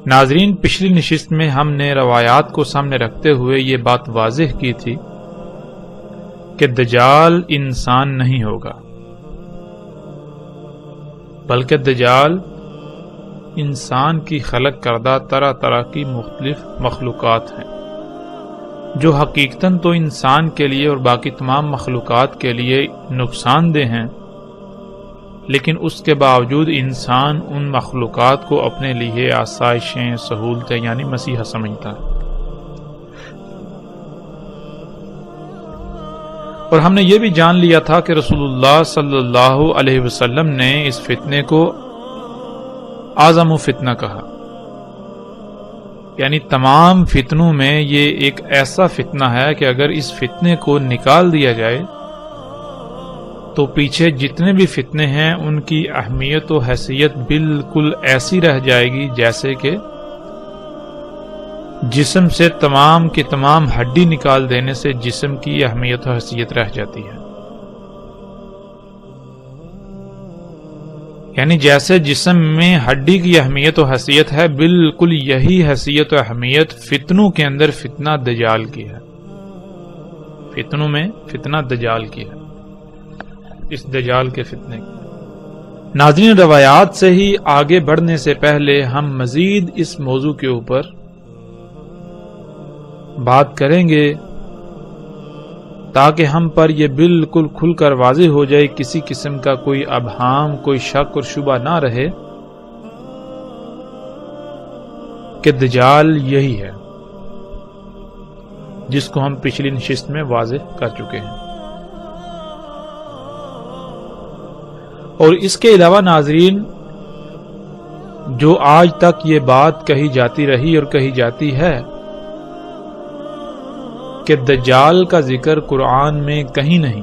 ناظرین، پچھلی نشست میں ہم نے روایات کو سامنے رکھتے ہوئے یہ بات واضح کی تھی کہ دجال انسان نہیں ہوگا، بلکہ دجال انسان کی خلق کردہ طرح طرح کی مختلف مخلوقات ہیں جو حقیقتاً تو انسان کے لیے اور باقی تمام مخلوقات کے لیے نقصان دہ ہیں، لیکن اس کے باوجود انسان ان مخلوقات کو اپنے لیے آسائشیں، سہولتیں یعنی مسیحا سمجھتا ہے۔ اور ہم نے یہ بھی جان لیا تھا کہ رسول اللہ صلی اللہ علیہ وسلم نے اس فتنے کو اعظم فتنہ کہا، یعنی تمام فتنوں میں یہ ایک ایسا فتنہ ہے کہ اگر اس فتنے کو نکال دیا جائے تو پیچھے جتنے بھی فتنے ہیں ان کی اہمیت و حیثیت بالکل ایسی رہ جائے گی جیسے کہ جسم سے تمام کی تمام ہڈی نکال دینے سے جسم کی اہمیت و حیثیت رہ جاتی ہے۔ یعنی جیسے جسم میں ہڈی کی اہمیت و حیثیت ہے، بالکل یہی حیثیت و اہمیت فتنوں کے اندر فتنہ دجال کی ہے، فتنوں میں فتنہ دجال کی ہے، اس دجال کے فتنے کی۔ ناظرین، روایات سے ہی آگے بڑھنے سے پہلے ہم مزید اس موضوع کے اوپر بات کریں گے تاکہ ہم پر یہ بالکل کھل کر واضح ہو جائے، کسی قسم کا کوئی ابہام، کوئی شک اور شبہ نہ رہے کہ دجال یہی ہے جس کو ہم پچھلی نشست میں واضح کر چکے ہیں۔ اور اس کے علاوہ ناظرین، جو آج تک یہ بات کہی جاتی رہی اور کہی جاتی ہے کہ دجال کا ذکر قرآن میں کہیں نہیں،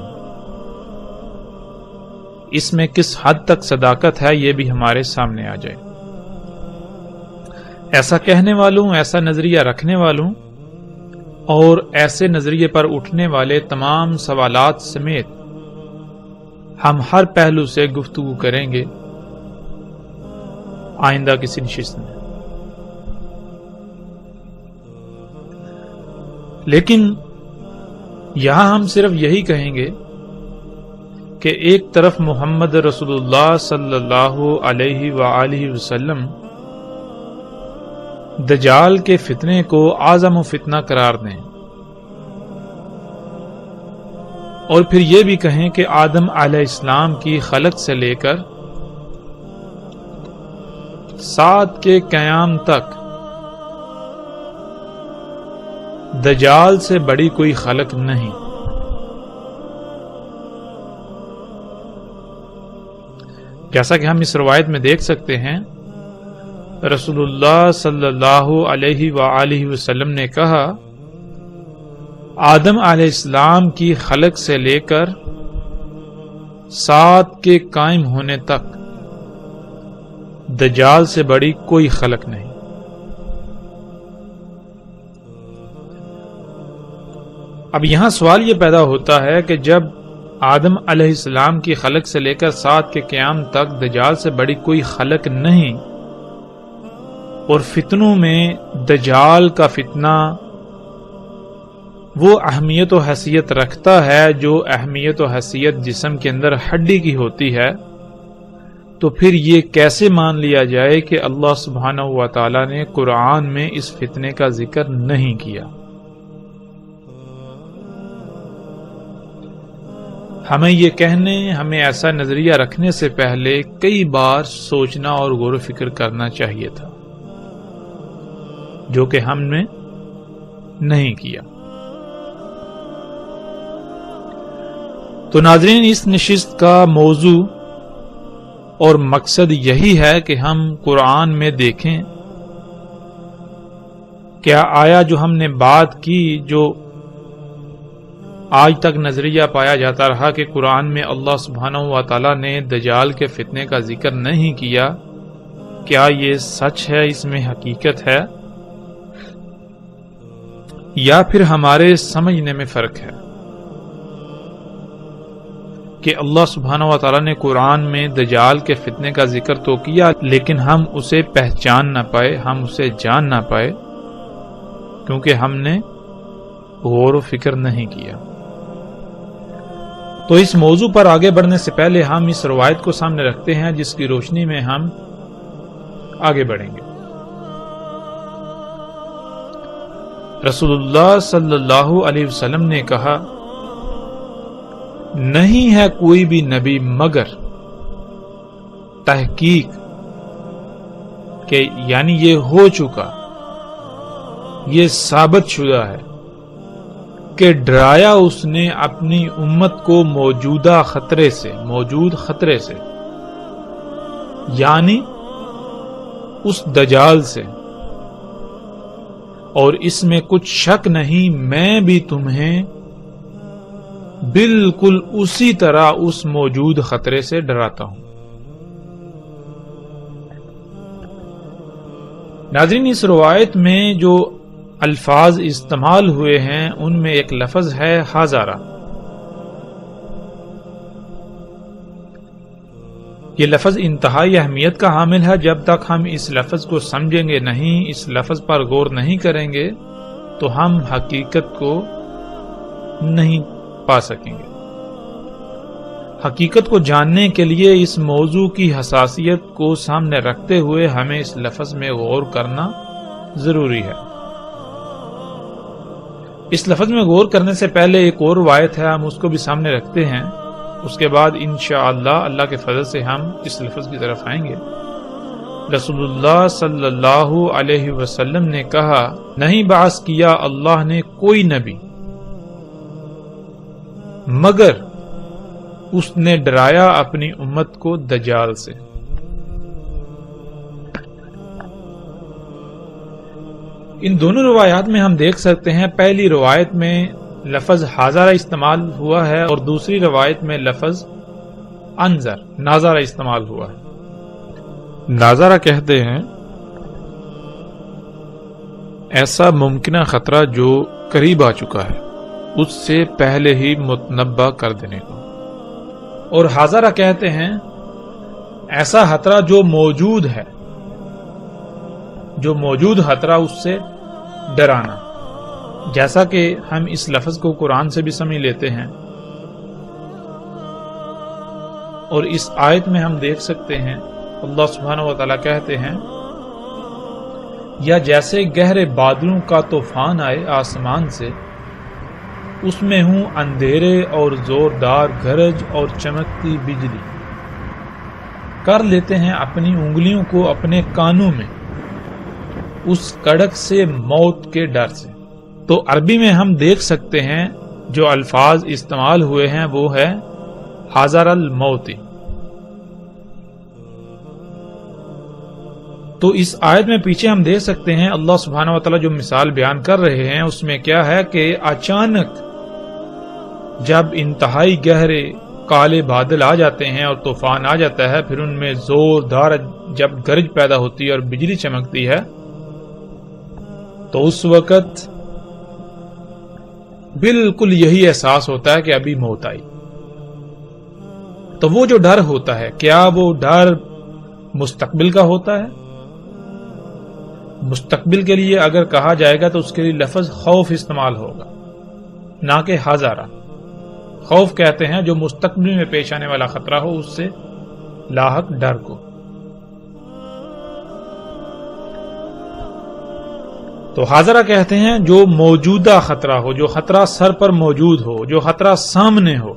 اس میں کس حد تک صداقت ہے یہ بھی ہمارے سامنے آ جائے۔ ایسا کہنے والوں، ایسا نظریہ رکھنے والوں اور ایسے نظریے پر اٹھنے والے تمام سوالات سمیت ہم ہر پہلو سے گفتگو کریں گے آئندہ کسی نشست میں۔ لیکن یہاں ہم صرف یہی کہیں گے کہ ایک طرف محمد رسول اللہ صلی اللہ علیہ وآلہ وسلم دجال کے فتنے کو اعظم فتنہ قرار دیں، اور پھر یہ بھی کہیں کہ آدم علیہ السلام کی خلق سے لے کر سات کے قیام تک دجال سے بڑی کوئی خلق نہیں۔ جیسا کہ ہم اس روایت میں دیکھ سکتے ہیں، رسول اللہ صلی اللہ علیہ وآلہ وسلم نے کہا، آدم علیہ السلام کی خلق سے لے کر سات کے قائم ہونے تک دجال سے بڑی کوئی خلق نہیں۔ اب یہاں سوال یہ پیدا ہوتا ہے کہ جب آدم علیہ السلام کی خلق سے لے کر سات کے قیام تک دجال سے بڑی کوئی خلق نہیں، اور فتنوں میں دجال کا فتنہ وہ اہمیت و حیثیت رکھتا ہے جو اہمیت و حیثیت جسم کے اندر ہڈی کی ہوتی ہے، تو پھر یہ کیسے مان لیا جائے کہ اللہ سبحانہ و تعالی نے قرآن میں اس فتنے کا ذکر نہیں کیا؟ ہمیں یہ کہنے، ہمیں ایسا نظریہ رکھنے سے پہلے کئی بار سوچنا اور غور و فکر کرنا چاہیے تھا، جو کہ ہم نے نہیں کیا۔ تو ناظرین، اس نشست کا موضوع اور مقصد یہی ہے کہ ہم قرآن میں دیکھیں کیا آیا جو ہم نے بات کی، جو آج تک نظریہ پایا جاتا رہا کہ قرآن میں اللہ سبحانہ و تعالی نے دجال کے فتنے کا ذکر نہیں کیا، کیا یہ سچ ہے، اس میں حقیقت ہے؟ یا پھر ہمارے سمجھنے میں فرق ہے کہ اللہ سبحانہ و تعالیٰ نے قرآن میں دجال کے فتنے کا ذکر تو کیا، لیکن ہم اسے پہچان نہ پائے، ہم اسے جان نہ پائے، کیونکہ ہم نے غور و فکر نہیں کیا۔ تو اس موضوع پر آگے بڑھنے سے پہلے ہم اس روایت کو سامنے رکھتے ہیں جس کی روشنی میں ہم آگے بڑھیں گے۔ رسول اللہ صلی اللہ علیہ وسلم نے کہا، نہیں ہے کوئی بھی نبی مگر تحقیق کہ یعنی یہ ہو چکا، یہ ثابت شدہ ہے کہ ڈرایا اس نے اپنی امت کو موجودہ خطرے سے، موجود خطرے سے، یعنی اس دجال سے، اور اس میں کچھ شک نہیں میں بھی تمہیں بالکل اسی طرح اس موجود خطرے سے ڈراتا ہوں۔ ناظرین، اس روایت میں جو الفاظ استعمال ہوئے ہیں ان میں ایک لفظ ہے ہزارہ۔ یہ لفظ انتہائی اہمیت کا حامل ہے۔ جب تک ہم اس لفظ کو سمجھیں گے نہیں، اس لفظ پر غور نہیں کریں گے تو ہم حقیقت کو نہیں پا سکیں گے۔ حقیقت کو جاننے کے لیے اس موضوع کی حساسیت کو سامنے رکھتے ہوئے ہمیں اس لفظ میں غور کرنا ضروری ہے۔ اس لفظ میں غور کرنے سے پہلے ایک اور روایت ہے، ہم اس کو بھی سامنے رکھتے ہیں، اس کے بعد انشاءاللہ اللہ کے فضل سے ہم اس لفظ کی طرف آئیں گے۔ رسول اللہ صلی اللہ علیہ وسلم نے کہا، نہیں بعث کیا اللہ نے کوئی نبی مگر اس نے ڈرایا اپنی امت کو دجال سے۔ ان دونوں روایات میں ہم دیکھ سکتے ہیں، پہلی روایت میں لفظ حاضرہ استعمال ہوا ہے اور دوسری روایت میں لفظ انذر، ناظرہ استعمال ہوا ہے۔ ناظرہ کہتے ہیں ایسا ممکنہ خطرہ جو قریب آ چکا ہے، اس سے پہلے ہی متنبہ کر دینے کو، اور حاضرہ کہتے ہیں ایسا خطرہ جو موجود ہے، جو موجود خطرہ اس سے ڈرانا، جیسا کہ ہم اس لفظ کو قرآن سے بھی سمجھ لیتے ہیں، اور اس آیت میں ہم دیکھ سکتے ہیں اللہ سبحانہ و تعالیٰ کہتے ہیں، یا جیسے گہرے بادلوں کا طوفان آئے آسمان سے، اس میں ہوں اندھیرے اور زوردار گرج اور چمکتی بجلی، کر لیتے ہیں اپنی انگلیوں کو اپنے کانوں میں اس کڑک سے، موت کے ڈر سے۔ تو عربی میں ہم دیکھ سکتے ہیں جو الفاظ استعمال ہوئے ہیں وہ ہے حاضر الموت۔ تو اس آیت میں پیچھے ہم دیکھ سکتے ہیں اللہ سبحانہ و تعالیٰ جو مثال بیان کر رہے ہیں اس میں کیا ہے کہ اچانک جب انتہائی گہرے کالے بادل آ جاتے ہیں اور طوفان آ جاتا ہے، پھر ان میں زوردار جب گرج پیدا ہوتی ہے اور بجلی چمکتی ہے، تو اس وقت بالکل یہی احساس ہوتا ہے کہ ابھی موت آئی۔ تو وہ جو ڈر ہوتا ہے، کیا وہ ڈر مستقبل کا ہوتا ہے؟ مستقبل کے لیے اگر کہا جائے گا تو اس کے لیے لفظ خوف استعمال ہوگا، نہ کہ حاضرہ۔ خوف کہتے ہیں جو مستقبل میں پیش آنے والا خطرہ ہو، اس سے لاحق ڈر کو۔ تو حاضرہ کہتے ہیں جو موجودہ خطرہ ہو، جو خطرہ سر پر موجود ہو، جو خطرہ سامنے ہو،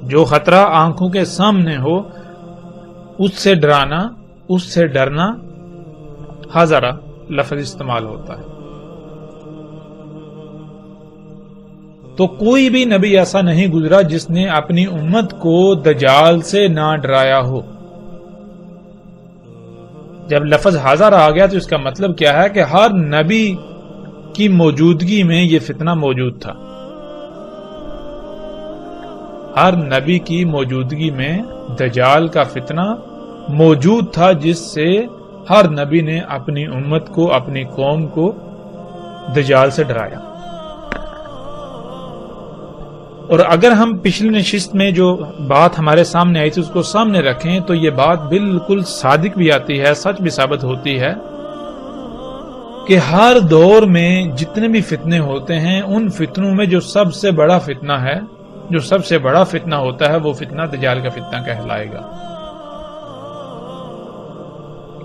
جو خطرہ آنکھوں کے سامنے ہو، اس سے ڈرانا، اس سے ڈرنا حاضرہ لفظ استعمال ہوتا ہے۔ تو کوئی بھی نبی ایسا نہیں گزرا جس نے اپنی امت کو دجال سے نہ ڈرایا ہو۔ جب لفظ حاضر آ گیا تو اس کا مطلب کیا ہے کہ ہر نبی کی موجودگی میں یہ فتنہ موجود تھا۔ ہر نبی کی موجودگی میں دجال کا فتنہ موجود تھا، جس سے ہر نبی نے اپنی امت کو، اپنی قوم کو دجال سے ڈرایا۔ اور اگر ہم پچھلی نشست میں جو بات ہمارے سامنے آئی تھی اس کو سامنے رکھیں تو یہ بات بالکل صادق بھی آتی ہے، سچ بھی ثابت ہوتی ہے کہ ہر دور میں جتنے بھی فتنے ہوتے ہیں ان فتنوں میں جو سب سے بڑا فتنہ ہے، جو سب سے بڑا فتنہ ہوتا ہے وہ فتنہ دجال کا فتنہ کہلائے گا۔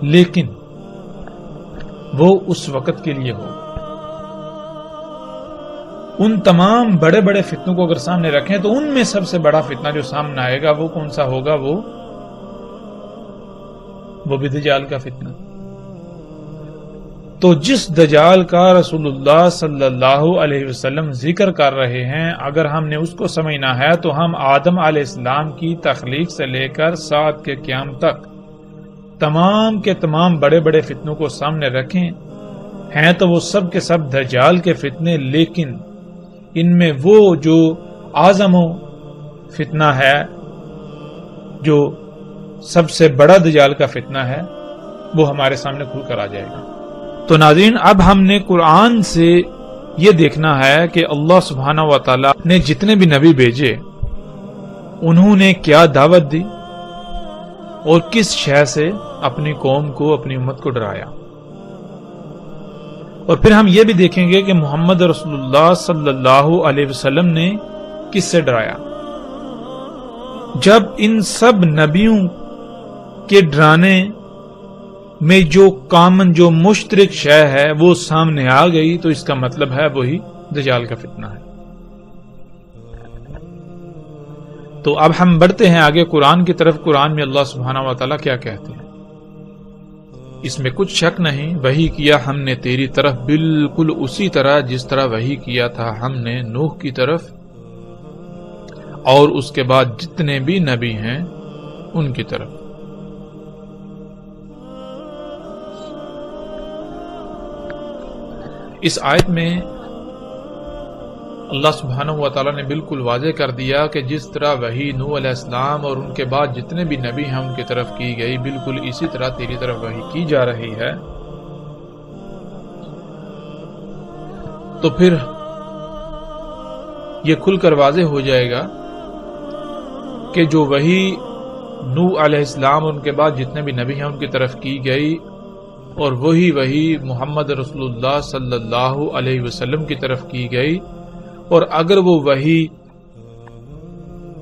لیکن وہ اس وقت کے لیے ہو۔ ان تمام بڑے بڑے فتنوں کو اگر سامنے رکھیں تو ان میں سب سے بڑا فتنہ جو سامنے آئے گا وہ کون سا ہوگا؟ وہ بھی دجال کا فتنہ۔ تو جس دجال کا رسول اللہ صلی اللہ علیہ وسلم ذکر کر رہے ہیں، اگر ہم نے اس کو سمجھنا ہے تو ہم آدم علیہ السلام کی تخلیق سے لے کر سات کے قیام تک تمام کے تمام بڑے بڑے فتنوں کو سامنے رکھیں، ہیں تو وہ سب کے سب دجال کے فتنے، لیکن ان میں وہ جو اعظم فتنہ ہے، جو سب سے بڑا دجال کا فتنہ ہے، وہ ہمارے سامنے کھل کر آ جائے گا۔ تو ناظرین، اب ہم نے قرآن سے یہ دیکھنا ہے کہ اللہ سبحانہ و تعالی نے جتنے بھی نبی بھیجے انہوں نے کیا دعوت دی اور کس شے سے اپنی قوم کو، اپنی امت کو ڈرایا۔ اور پھر ہم یہ بھی دیکھیں گے کہ محمد رسول اللہ صلی اللہ علیہ وسلم نے کس سے ڈرایا۔ جب ان سب نبیوں کے ڈرانے میں جو کامن، جو مشترک شے ہے وہ سامنے آ گئی تو اس کا مطلب ہے وہی دجال کا فتنہ ہے۔ تو اب ہم بڑھتے ہیں آگے قرآن کی طرف۔ قرآن میں اللہ سبحانہ و تعالیٰ کیا کہتے ہیں؟ اس میں کچھ شک نہیں، وحی کیا ہم نے تیری طرف بالکل اسی طرح جس طرح وحی کیا تھا ہم نے نوح کی طرف اور اس کے بعد جتنے بھی نبی ہیں ان کی طرف۔ اس آیت میں اللہ سبحانہ و تعالیٰ نے بالکل واضح کر دیا کہ جس طرح وحی نوح علیہ السلام اور ان کے بعد جتنے بھی نبی ہیں ان کی طرف کی گئی، بالکل اسی طرح تیری طرف وحی کی جا رہی ہے۔ تو پھر یہ کھل کر واضح ہو جائے گا کہ جو وحی نوح علیہ السلام اور ان کے بعد جتنے بھی نبی ہیں ان کی طرف کی گئی اور وہی محمد رسول اللہ صلی اللہ علیہ وسلم کی طرف کی گئی، اور اگر وہ وحی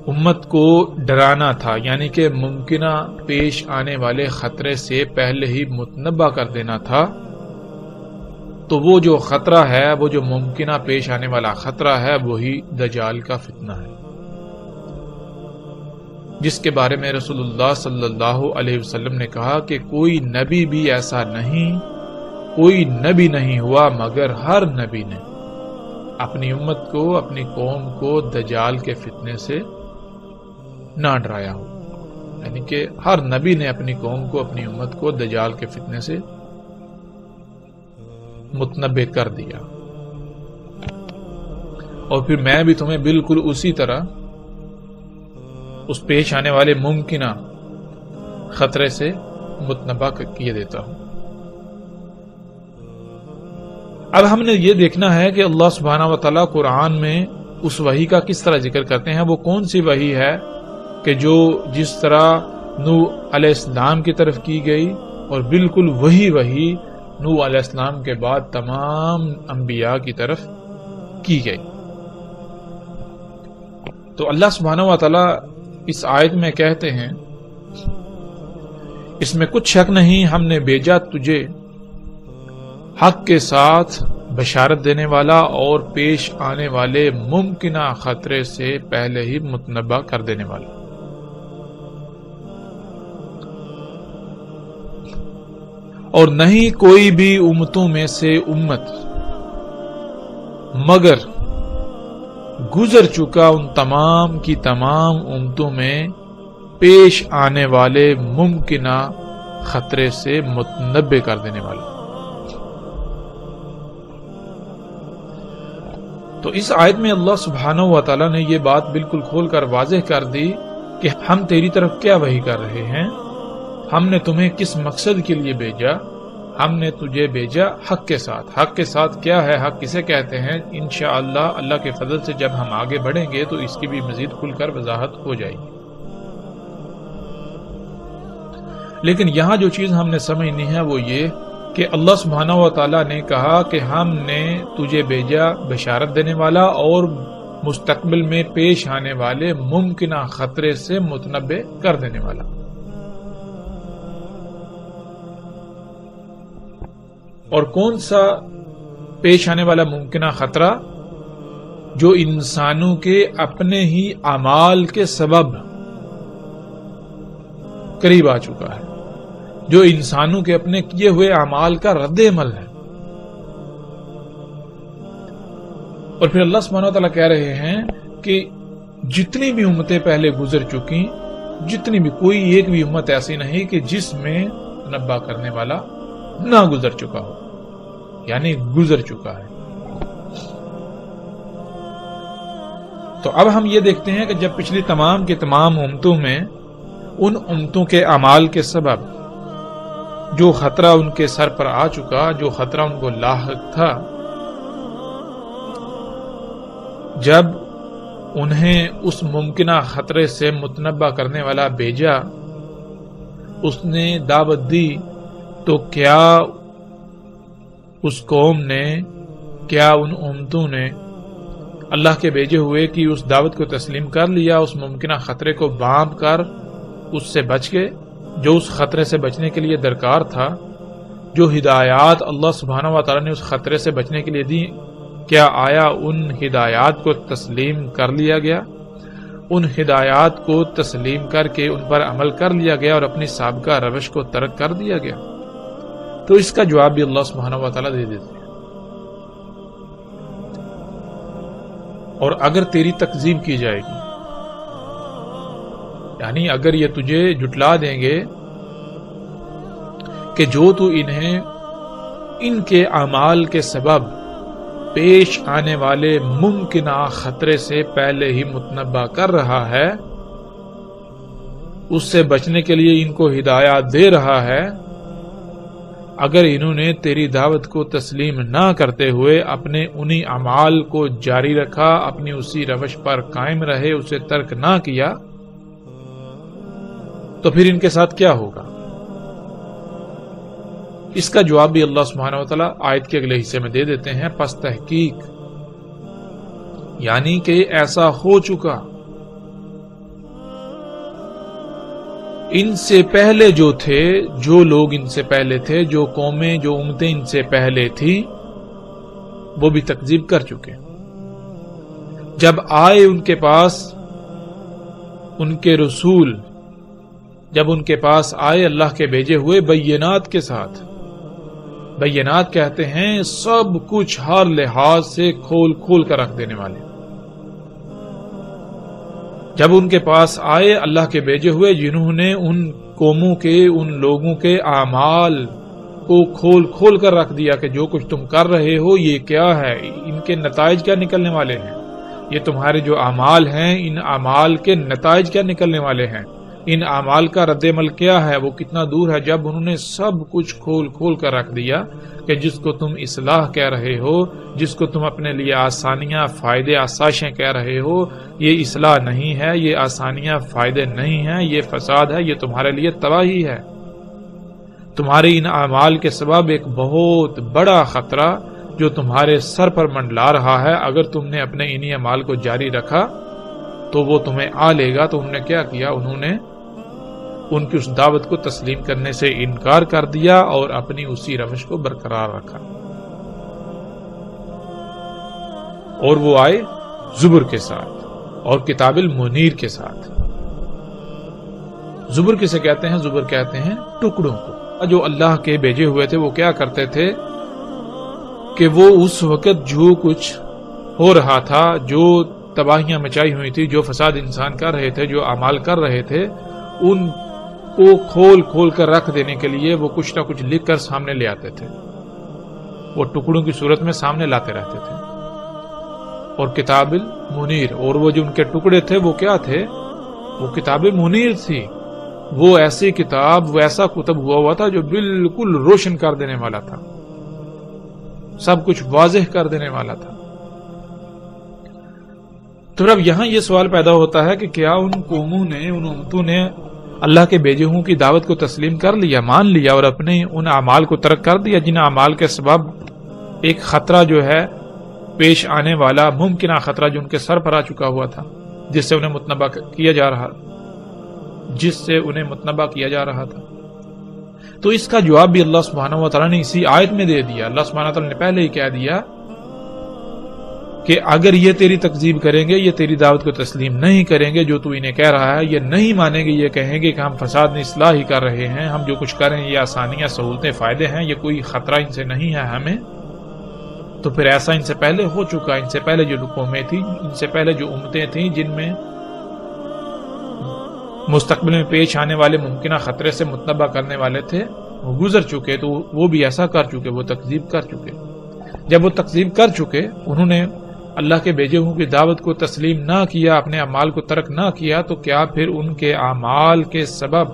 امت کو ڈرانا تھا، یعنی کہ ممکنہ پیش آنے والے خطرے سے پہلے ہی متنبع کر دینا تھا، تو وہ جو خطرہ ہے، وہ جو ممکنہ پیش آنے والا خطرہ ہے، وہی دجال کا فتنہ ہے، جس کے بارے میں رسول اللہ صلی اللہ علیہ وسلم نے کہا کہ کوئی نبی بھی ایسا نہیں، کوئی نبی نہیں ہوا مگر ہر نبی نے اپنی امت کو، اپنی قوم کو دجال کے فتنے سے نہ ڈرایا ہو، یعنی کہ ہر نبی نے اپنی قوم کو، اپنی امت کو دجال کے فتنے سے متنبع کر دیا۔ اور پھر میں بھی تمہیں بالکل اسی طرح اس پیش آنے والے ممکنہ خطرے سے متنبع کیے دیتا ہوں۔ اب ہم نے یہ دیکھنا ہے کہ اللہ سبحانہ و تعالیٰ قرآن میں اس وحی کا کس طرح ذکر کرتے ہیں، وہ کون سی وحی ہے کہ جو جس طرح نوح علیہ السلام کی طرف کی گئی اور بالکل وہی وحی نوح علیہ السلام کے بعد تمام انبیاء کی طرف کی گئی۔ تو اللہ سبحانہ و تعالیٰ اس آیت میں کہتے ہیں، اس میں کچھ شک نہیں، ہم نے بھیجا تجھے حق کے ساتھ بشارت دینے والا اور پیش آنے والے ممکنہ خطرے سے پہلے ہی متنبع کر دینے والا۔ اور نہیں کوئی بھی امتوں میں سے امت مگر گزر چکا ان تمام کی تمام امتوں میں پیش آنے والے ممکنہ خطرے سے متنبع کر دینے والا۔ تو اس آیت میں اللہ سبحانہ و تعالیٰ نے یہ بات بالکل کھول کر واضح کر دی کہ ہم تیری طرف کیا وحی کر رہے ہیں، ہم نے تمہیں کس مقصد کے لیے بھیجا، ہم نے تجھے بھیجا حق کے ساتھ. حق کے ساتھ کیا ہے؟ حق کسے کہتے ہیں؟ انشاءاللہ اللہ کے فضل سے جب ہم آگے بڑھیں گے تو اس کی بھی مزید کھل کر وضاحت ہو جائے گی. لیکن یہاں جو چیز ہم نے سمجھنی ہے وہ یہ کہ اللہ سبحانہ و تعالیٰ نے کہا کہ ہم نے تجھے بھیجا بشارت دینے والا اور مستقبل میں پیش آنے والے ممکنہ خطرے سے متنبع کر دینے والا. اور کون سا پیش آنے والا ممکنہ خطرہ؟ جو انسانوں کے اپنے ہی اعمال کے سبب قریب آ چکا ہے، جو انسانوں کے اپنے کیے ہوئے اعمال کا رد عمل ہے. اور پھر اللہ سبحانہ وتعالیٰ کہہ رہے ہیں کہ جتنی بھی امتیں پہلے گزر چکی، جتنی بھی، کوئی ایک بھی امت ایسی نہیں کہ جس میں نبا کرنے والا نہ گزر چکا ہو، یعنی گزر چکا ہے. تو اب ہم یہ دیکھتے ہیں کہ جب پچھلی تمام کی تمام امتوں میں ان امتوں کے اعمال کے سبب جو خطرہ ان کے سر پر آ چکا، جو خطرہ ان کو لاحق تھا، جب انہیں اس ممکنہ خطرے سے متنبع کرنے والا بھیجا، اس نے دعوت دی، تو کیا اس قوم نے، کیا ان امتوں نے اللہ کے بھیجے ہوئے کی اس دعوت کو تسلیم کر لیا؟ اس ممکنہ خطرے کو بانپ کر اس سے بچ گئے؟ جو اس خطرے سے بچنے کے لیے درکار تھا، جو ہدایات اللہ سبحانہ و تعالیٰ نے اس خطرے سے بچنے کے لیے دی، کیا آیا ان ہدایات کو تسلیم کر لیا گیا؟ ان ہدایات کو تسلیم کر کے ان پر عمل کر لیا گیا اور اپنی سابقہ روش کو ترک کر دیا گیا؟ تو اس کا جواب بھی اللہ سبحانہ و تعالیٰ دے دیتے ہیں. اور اگر تیری تکذیب کی جائے گی، یعنی اگر یہ تجھے جھٹلا دیں گے کہ جو تو انہیں ان کے اعمال کے سبب پیش آنے والے ممکنہ خطرے سے پہلے ہی متنبع کر رہا ہے، اس سے بچنے کے لیے ان کو ہدایات دے رہا ہے، اگر انہوں نے تیری دعوت کو تسلیم نہ کرتے ہوئے اپنے انہی اعمال کو جاری رکھا، اپنی اسی روش پر قائم رہے، اسے ترک نہ کیا، تو پھر ان کے ساتھ کیا ہوگا؟ اس کا جواب بھی اللہ سبحانہ وتعالی آیت کے اگلے حصے میں دے دیتے ہیں. پس تحقیق، یعنی کہ ایسا ہو چکا، ان سے پہلے جو تھے، جو لوگ ان سے پہلے تھے، جو قومیں، جو امتیں ان سے پہلے تھی، وہ بھی تکذیب کر چکے. جب آئے ان کے پاس ان کے رسول، جب ان کے پاس آئے اللہ کے بھیجے ہوئے بینات کے ساتھ، بینات کہتے ہیں سب کچھ ہر لحاظ سے کھول کھول کر رکھ دینے والے، جب ان کے پاس آئے اللہ کے بھیجے ہوئے جنہوں نے ان قوموں کے، ان لوگوں کے اعمال کو کھول کھول کر رکھ دیا کہ جو کچھ تم کر رہے ہو یہ کیا ہے، ان کے نتائج کیا نکلنے والے ہیں، یہ تمہارے جو اعمال ہیں ان اعمال کے نتائج کیا نکلنے والے ہیں، ان اعمال کا رد عمل کیا ہے، وہ کتنا دور ہے. جب انہوں نے سب کچھ کھول کھول کر رکھ دیا کہ جس کو تم اصلاح کہہ رہے ہو، جس کو تم اپنے لیے آسانیاں، فائدے، آسائشیں کہہ رہے ہو، یہ اصلاح نہیں ہے، یہ آسانیاں، فائدے نہیں ہیں، یہ فساد ہے، یہ تمہارے لیے تباہی ہے. تمہارے ان اعمال کے سبب ایک بہت بڑا خطرہ جو تمہارے سر پر منڈلا رہا ہے، اگر تم نے اپنے انہی اعمال کو جاری رکھا تو وہ تمہیں آ لے گا. تو انہوں نے کیا کیا؟ انہوں نے ان کی اس دعوت کو تسلیم کرنے سے انکار کر دیا اور اپنی اسی روش کو برقرار رکھا. اور وہ آئے زبر کے ساتھ اور کتاب المنیر کے ساتھ. زبر کسے کہتے ہیں؟ زبر کہتے ہیں ٹکڑوں کو. جو اللہ کے بھیجے ہوئے تھے وہ کیا کرتے تھے کہ وہ اس وقت جو کچھ ہو رہا تھا، جو تباہیاں مچائی ہوئی تھی، جو فساد انسان کر رہے تھے، جو اعمال کر رہے تھے، ان کو کھول کھول کر رکھ دینے کے لیے وہ کچھ نہ کچھ لکھ کر سامنے لے آتے تھے. وہ ٹکڑوں کی صورت میں سامنے لاتے رہتے تھے. اور کتاب المنیر، اور وہ جو ان کے ٹکڑے تھے وہ کیا تھے؟ وہ کتاب منیر تھی. وہ ایسی کتاب، وہ ایسا کتب ہوا تھا جو بالکل روشن کر دینے والا تھا، سب کچھ واضح کر دینے والا تھا۔ تو اب یہاں یہ سوال پیدا ہوتا ہے کہ کیا ان قوموں نے، ان امتوں نے اللہ کے بھیجے ہوں کی دعوت کو تسلیم کر لیا، مان لیا، اور اپنے ان اعمال کو ترک کر دیا جن اعمال کے سبب ایک خطرہ جو ہے پیش آنے والا، ممکنہ خطرہ جو ان کے سر پر آ چکا ہوا تھا، جس سے انہیں متنبہ کیا جا رہا تھا۔ تو اس کا جواب بھی اللہ سبحانہ و تعالیٰ نے اسی آیت میں دے دیا۔ اللہ سبحانہ و تعالیٰ نے پہلے ہی کہہ دیا کہ اگر یہ تیری تکذیب کریں گے، یہ تیری دعوت کو تسلیم نہیں کریں گے، جو تو انہیں کہہ رہا ہے یہ نہیں مانیں گے، یہ کہیں گے کہ ہم فساد میں اصلاح ہی کر رہے ہیں، ہم جو کچھ کر رہے ہیں یہ آسانیاں، سہولتیں، فائدے ہیں، یہ کوئی خطرہ ان سے نہیں ہے ہمیں، تو پھر ایسا ان سے پہلے ہو چکا، ان سے پہلے جو قومیں تھیں، ان سے پہلے جو امتیں تھیں جن میں مستقبل میں پیش آنے والے ممکنہ خطرے سے متنبہ کرنے والے تھے، وہ گزر چکے، تو وہ بھی ایسا کر چکے، وہ تکذیب کر چکے۔ جب وہ تکذیب کر چکے، انہوں نے اللہ کے بھیجے ہوں کی دعوت کو تسلیم نہ کیا، اپنے اعمال کو ترک نہ کیا، تو کیا پھر ان کے اعمال کے سبب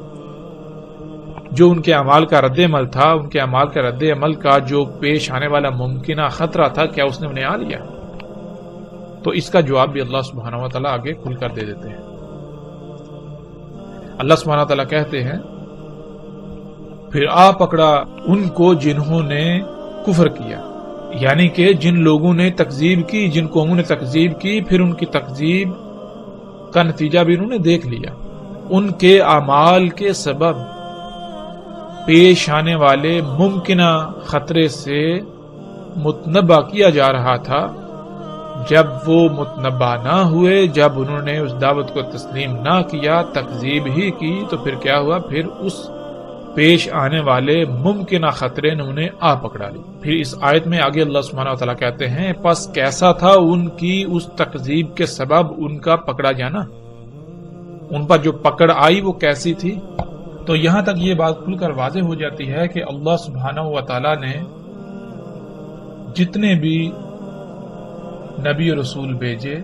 جو ان کے اعمال کا رد عمل تھا، ان کے اعمال کے رد عمل کا جو پیش آنے والا ممکنہ خطرہ تھا، کیا اس نے انہیں آ لیا؟ تو اس کا جواب بھی اللہ سبحانہ و تعالیٰ آگے کھل کر دے دیتے ہیں۔ اللہ سبحانہ و تعالیٰ کہتے ہیں پھر آ پکڑا ان کو جنہوں نے کفر کیا، یعنی کہ جن لوگوں نے تکذیب کی، جن قوموں نے تکذیب کی، پھر ان کی تکذیب کا نتیجہ بھی انہوں نے دیکھ لیا، ان کے اعمال کے سبب پیش آنے والے ممکنہ خطرے سے متنبہ کیا جا رہا تھا، جب وہ متنبہ نہ ہوئے، جب انہوں نے اس دعوت کو تسلیم نہ کیا، تکذیب ہی کی، تو پھر کیا ہوا؟ پھر اس پیش آنے والے ممکنہ خطرے نے انہیں آ پکڑا لی۔ پھر اس آیت میں آگے اللہ سبحانہ و تعالیٰ کہتے ہیں پس کیسا تھا ان کی اس تکذیب کے سبب ان کا پکڑا جانا، ان پر جو پکڑ آئی وہ کیسی تھی؟ تو یہاں تک یہ بات کھل کر واضح ہو جاتی ہے کہ اللہ سبحانہ و تعالیٰ نے جتنے بھی نبی و رسول بھیجے،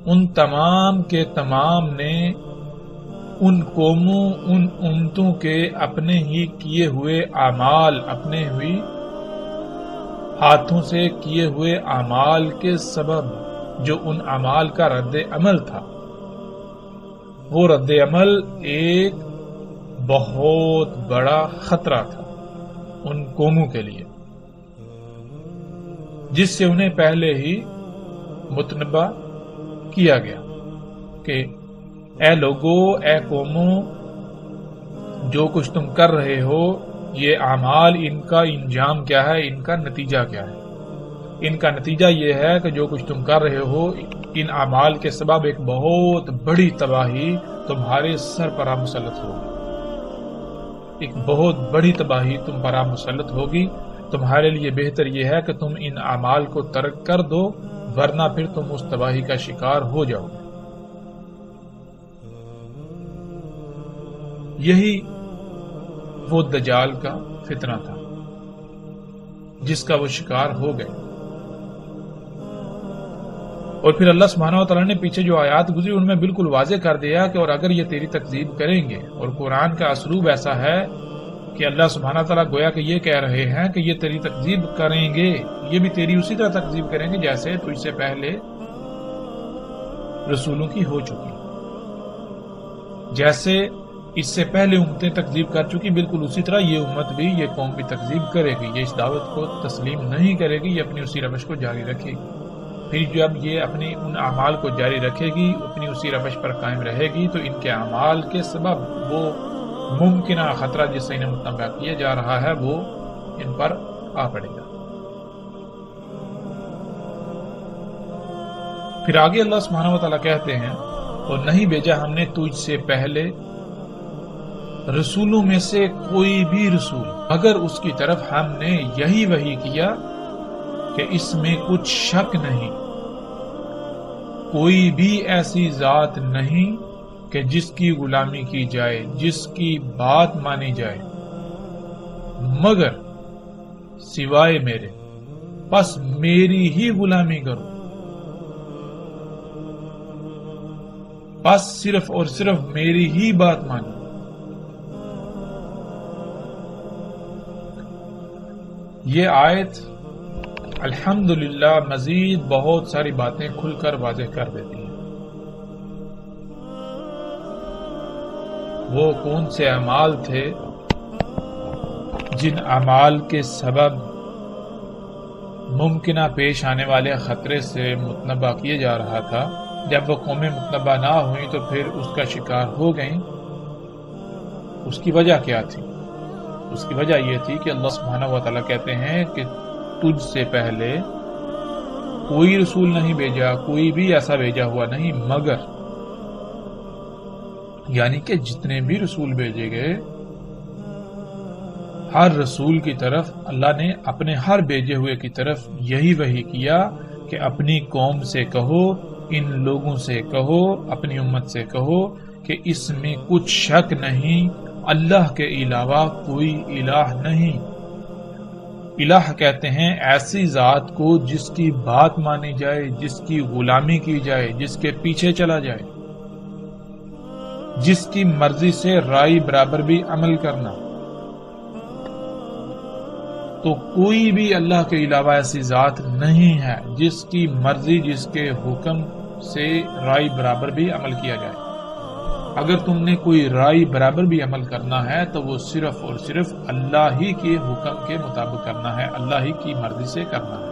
ان تمام کے تمام نے ان قوموں، ان امتوں کے اپنے ہی کیے ہوئے اعمال، اپنے ہوئی ہاتھوں سے کیے ہوئے اعمال کے سبب جو ان اعمال کا رد عمل تھا، وہ رد عمل ایک بہت بڑا خطرہ تھا ان قوموں کے لیے، جس سے انہیں پہلے ہی متنبہ کیا گیا کہ اے لوگو، اے قوموں، جو کچھ تم کر رہے ہو یہ اعمال، ان کا انجام کیا ہے، ان کا نتیجہ کیا ہے؟ ان کا نتیجہ یہ ہے کہ جو کچھ تم کر رہے ہو ان اعمال کے سبب ایک بہت بڑی تباہی تمہارے سر پر مسلط ہوگی، ایک بہت بڑی تباہی تم پر مسلط ہوگی۔ تمہارے لیے بہتر یہ ہے کہ تم ان اعمال کو ترک کر دو، ورنہ پھر تم اس تباہی کا شکار ہو جاؤ گے۔ یہی وہ دجال کا فتنہ تھا جس کا وہ شکار ہو گئے۔ اور پھر اللہ سبحانہ و تعالیٰ نے پیچھے جو آیات گزری ان میں بالکل واضح کر دیا کہ اور اگر یہ تیری تکذیب کریں گے، اور قرآن کا اسلوب ایسا ہے کہ اللہ سبحانہ و تعالیٰ گویا کہ یہ کہہ رہے ہیں کہ یہ تیری تکذیب کریں گے، یہ بھی تیری اسی طرح تکذیب کریں گے جیسے تجھ سے پہلے رسولوں کی ہو چکی، جیسے اس سے پہلے امتیں تکذیب کر چکی، بالکل اسی طرح یہ امت بھی، یہ قوم بھی تکذیب کرے گی، یہ اس دعوت کو تسلیم نہیں کرے گی، یہ اپنی اسی روش کو جاری رکھے گی۔ پھر جب یہ اپنی ان اعمال کو جاری رکھے گی، اپنی اسی روش پر قائم رہے گی، تو ان کے اعمال کے سبب وہ ممکنہ خطرہ جس سے انہیں متنبہ کیا جا رہا ہے وہ ان پر آ پڑے گا۔ پھر آگے اللہ سبحانہ و تعالیٰ کہتے ہیں اور نہیں بھیجا ہم نے تجھ سے پہلے رسولوں میں سے کوئی بھی رسول مگر اس کی طرف ہم نے یہی وحی کیا کہ اس میں کچھ شک نہیں، کوئی بھی ایسی ذات نہیں کہ جس کی غلامی کی جائے، جس کی بات مانی جائے، مگر سوائے میرے، بس میری ہی غلامی کرو، بس صرف اور صرف میری ہی بات مانی. یہ آیت الحمدللہ مزید بہت ساری باتیں کھل کر واضح کر دیتی ہیں. وہ کون سے اعمال تھے جن اعمال کے سبب ممکنہ پیش آنے والے خطرے سے متنبہ کیا جا رہا تھا. جب وہ قومیں متنبہ نہ ہوئیں تو پھر اس کا شکار ہو گئیں. اس کی وجہ کیا تھی؟ اس کی وجہ یہ تھی کہ اللہ سبحانہ و تعالیٰ کہتے ہیں کہ تجھ سے پہلے کوئی رسول نہیں بھیجا، کوئی بھی ایسا بھیجا ہوا نہیں، مگر یعنی کہ جتنے بھی رسول بھیجے گئے ہر رسول کی طرف اللہ نے اپنے ہر بھیجے ہوئے کی طرف یہی وحی کیا کہ اپنی قوم سے کہو، ان لوگوں سے کہو، اپنی امت سے کہو کہ اس میں کچھ شک نہیں، اللہ کے علاوہ کوئی الہ نہیں. الہ کہتے ہیں ایسی ذات کو جس کی بات مانی جائے، جس کی غلامی کی جائے، جس کے پیچھے چلا جائے، جس کی مرضی سے رائے برابر بھی عمل کرنا. تو کوئی بھی اللہ کے علاوہ ایسی ذات نہیں ہے جس کی مرضی، جس کے حکم سے رائے برابر بھی عمل کیا جائے. اگر تم نے کوئی رائے برابر بھی عمل کرنا ہے تو وہ صرف اور صرف اللہ ہی کے حکم کے مطابق کرنا ہے، اللہ ہی کی مرضی سے کرنا ہے.